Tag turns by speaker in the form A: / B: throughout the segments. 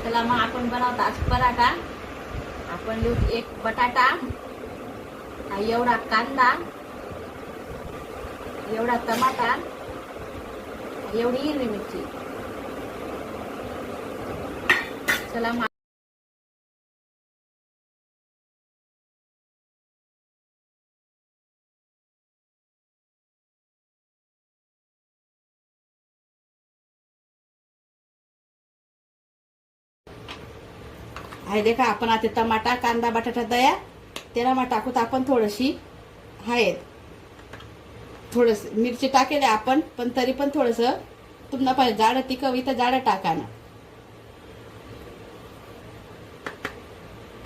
A: चला मग आपण बनवतो आज पराठा. आपण लिहू एक बटाटा, एवढा कांदा, एवढा टमाटा, एवढी हिरवी मिरची. चला मग आहे देखा. आपण आता टमाटा, कांदा, बटाटा दया त्याला मग टाकूत आपण थोडीशी आहे थोडस मिरची टाकेले आपण, पण तरी पण थोडस तुम्हाला पाहिजे जाड तिखवी तर जाड टाका ना.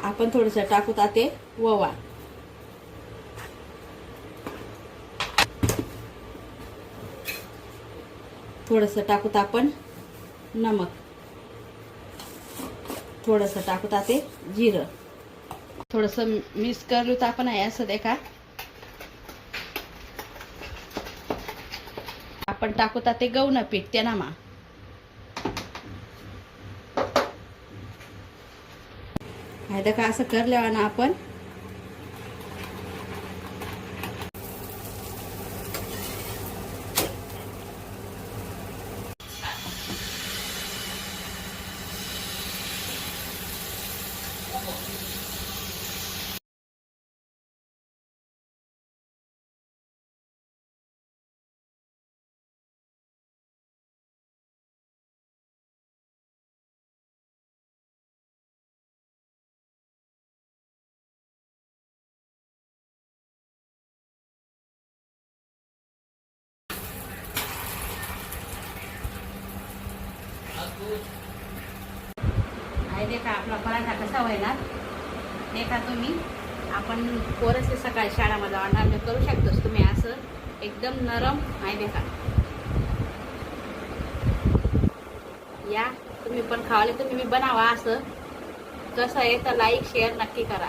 A: आपण थोडस टाकूत ते ओवा, थोडस टाकूत आपण नमक, थोडस टाकूत ते जिरं, थोडस मिक्स करू तर आपण आहे असं देखा. आपण टाकूत ते गव्हाचं पीठ त्यांना मा आहे देखा. असं करल्यावर ना आपण आहे देखा. आपला पराठा कसा व्हायला देखा तुम्ही. आपण पोरसले सकाळी शाळेमध्ये आणणार करू शकतोस तुम्ही असं एकदम नरम आहे देखा. या तुम्ही पण खावाले, तुम्ही बनवा असं. कसं आहे तर लाईक शेअर नक्की करा.